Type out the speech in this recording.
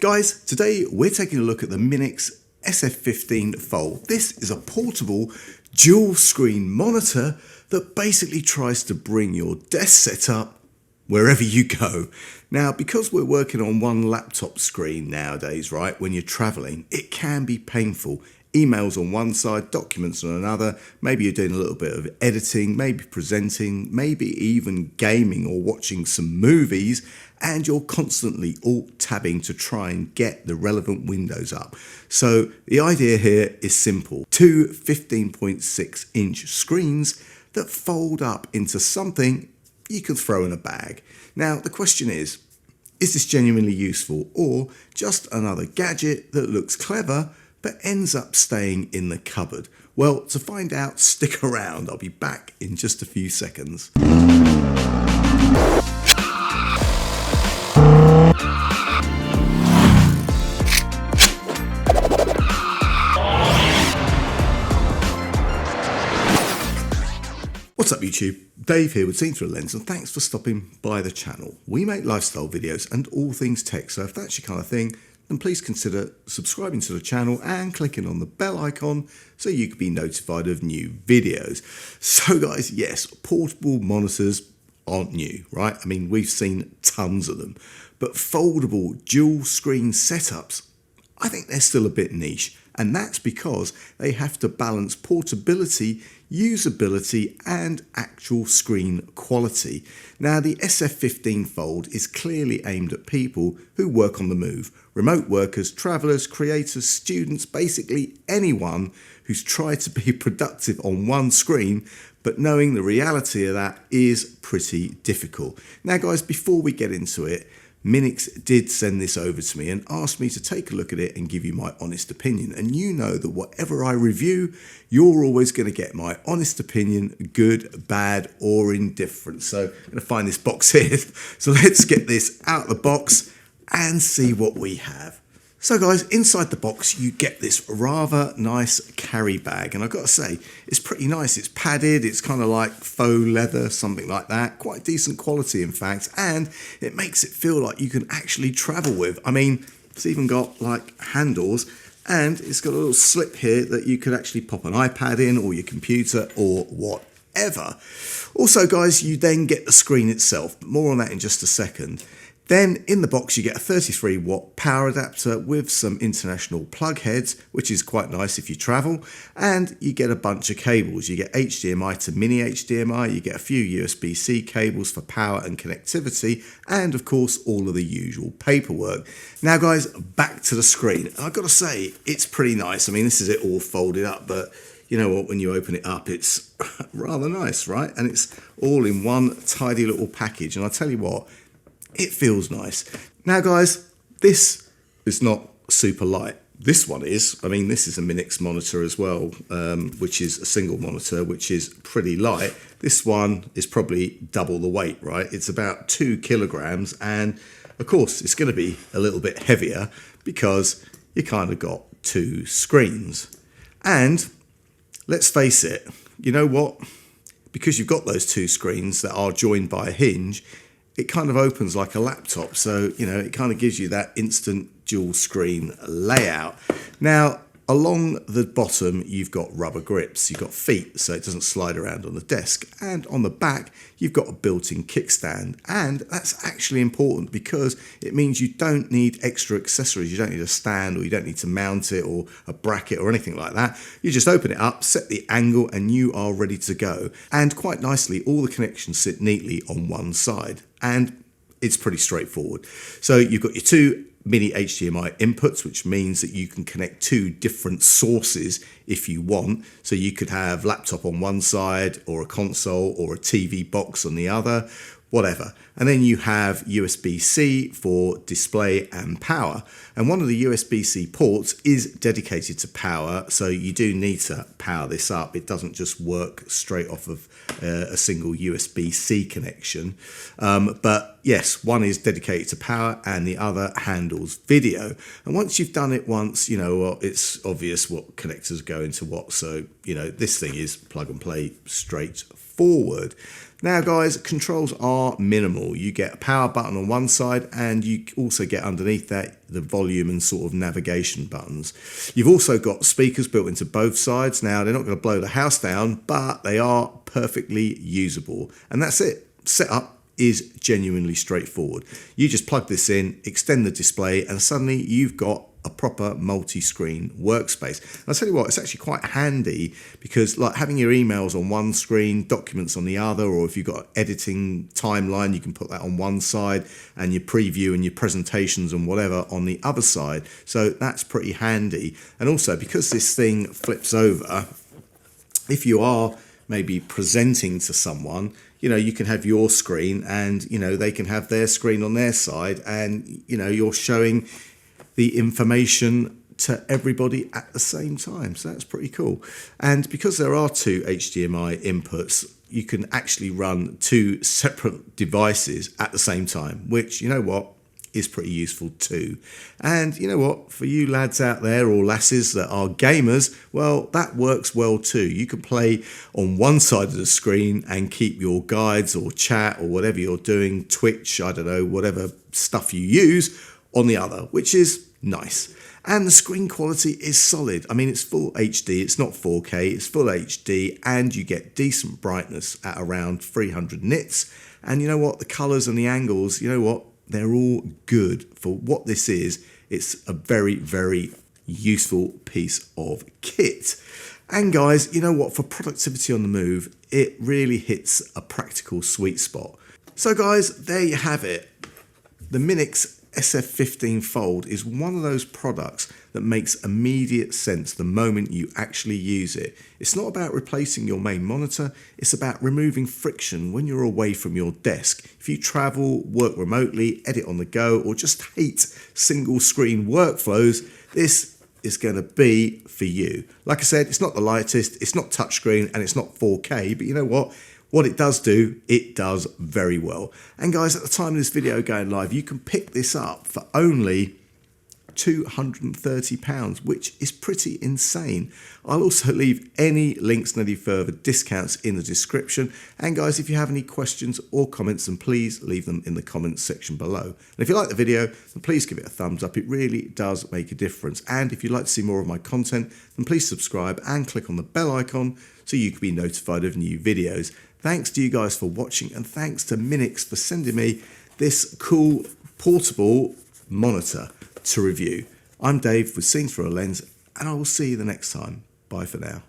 Guys, today we're taking a look at the MINIX SF15 Fold. This is a portable dual screen monitor that basically tries to bring your desk setup wherever you go. Now, because we're working on one laptop screen nowadays, right, when you're traveling, it can be painful. Emails on one side, documents on another, maybe you're doing a little bit of editing, maybe presenting, maybe even gaming or watching some movies, and you're constantly alt-tabbing to try and get the relevant windows up. So the idea here is simple. Two 15.6-inch screens that fold up into something you can throw in a bag. Now, the question is this genuinely useful or just another gadget that looks clever but ends up staying in the cupboard? Well, to find out, stick around. I'll be back in just a few seconds. What's up YouTube? Dave here with Seen Through a Lens, and thanks for stopping by the channel. We make lifestyle videos and all things tech, so if that's your kind of thing, then please consider subscribing to the channel and clicking on the bell icon so you can be notified of new videos. So guys, yes, portable monitors aren't new, right? I mean, we've seen tons of them, but foldable dual screen setups, I think they're still a bit niche, and that's because they have to balance portability, usability, and actual screen quality. Now, the SF15 Fold is clearly aimed at people who work on the move. Remote workers, travelers, creators, students, basically anyone who's tried to be productive on one screen, but knowing the reality of that is pretty difficult. Now guys, before we get into it, MINIX did send this over to me and asked me to take a look at it and give you my honest opinion. And you know that whatever I review, you're always going to get my honest opinion, good, bad, or indifferent. So I'm going to find this box here. So let's get this out of the box and see what we have. So guys, inside the box you get this rather nice carry bag, and I've got to say it's pretty nice. It's padded, it's kind of like faux leather, something like that, quite decent quality in fact, and it makes it feel like you can actually travel with. I mean, it's even got like handles, and it's got a little slip here that you could actually pop an iPad in or your computer or whatever. Also guys, you then get the screen itself, but more on that in just a second. Then in the box you get a 33 watt power adapter with some international plug heads, which is quite nice if you travel, and you get a bunch of cables. You get HDMI to mini HDMI, you get a few USB-C cables for power and connectivity, and of course all of the usual paperwork. Now guys, back to the screen. I've got to say, it's pretty nice. I mean, this is it all folded up, but you know what, when you open it up, it's rather nice, right? And it's all in one tidy little package, and I'll tell you what, it feels nice. Now guys, this is not super light. This one is. I mean, this is a MINIX monitor as well, which is a single monitor, which is pretty light. This one is probably double the weight, right? It's about 2 kilograms, and of course it's going to be a little bit heavier because you kind of got two screens. And let's face it, you know what? Because you've got those two screens that are joined by a hinge, it kind of opens like a laptop, so you know it kind of gives you that instant dual screen layout. Now along the bottom you've got rubber grips, you've got feet so it doesn't slide around on the desk, and on the back you've got a built-in kickstand, and that's actually important because it means you don't need extra accessories. You don't need a stand, or you don't need to mount it, or a bracket or anything like that. You just open it up, set the angle, and you are ready to go. And quite nicely, all the connections sit neatly on one side, and it's pretty straightforward. So you've got your two mini HDMI inputs, which means that you can connect two different sources if you want. So you could have laptop on one side, or a console, or a TV box on the other, whatever. And then you have USB-C for display and power. And one of the USB-C ports is dedicated to power, so you do need to power this up. It doesn't just work straight off of a single USB-C connection. But yes, one is dedicated to power and the other handles video. And once you've done it once, you know, well, it's obvious what connectors go into what. So, you know, this thing is plug and play straightforward. straightforward. Now guys, controls are minimal. You get a power button on one side and you also get underneath that the volume and sort of navigation buttons. You've also got speakers built into both sides. Now they're not going to blow the house down, but they are perfectly usable. And that's it. Setup is genuinely straightforward. You just plug this in, extend the display, and suddenly you've got a proper multi-screen workspace. And I'll tell you what, it's actually quite handy because like having your emails on one screen, documents on the other, or if you've got an editing timeline, you can put that on one side and your preview and your presentations and whatever on the other side. So that's pretty handy. And also because this thing flips over, if you are maybe presenting to someone, you know, you can have your screen and, you know, they can have their screen on their side and, you know, you're showing the information to everybody at the same time. So that's pretty cool. And because there are two HDMI inputs, you can actually run two separate devices at the same time, which, you know what, is pretty useful too. And you know what, for you lads out there or lasses that are gamers, well, that works well too. You can play on one side of the screen and keep your guides or chat or whatever you're doing, Twitch, I don't know, whatever stuff you use, on the other, which is nice. And the screen quality is solid. I mean, it's full HD, it's not 4K, it's full HD, and you get decent brightness at around 300 nits. And you know what, the colors and the angles, you know what, they're all good for what this is. It's a very, very useful piece of kit. And guys, you know what, for productivity on the move, it really hits a practical sweet spot. So guys, there you have it. The MINIX SF15 Fold is one of those products that makes immediate sense the moment you actually use it. It's not about replacing your main monitor, it's about removing friction when you're away from your desk. If you travel, work remotely, edit on the go, or just hate single screen workflows, this is going to be for you. Like I said, it's not the lightest, it's not touchscreen, and it's not 4K, but you know what? What it does do, it does very well. And guys, at the time of this video going live, you can pick this up for only £230, which is pretty insane. I'll also leave any links and any further discounts in the description. And guys, if you have any questions or comments, then please leave them in the comments section below. And if you like the video, then please give it a thumbs up. It really does make a difference. And if you'd like to see more of my content, then please subscribe and click on the bell icon so you can be notified of new videos. Thanks to you guys for watching, and thanks to MINIX for sending me this cool portable monitor to review. I'm Dave with Seen Through a Lens, and I will see you the next time. Bye for now.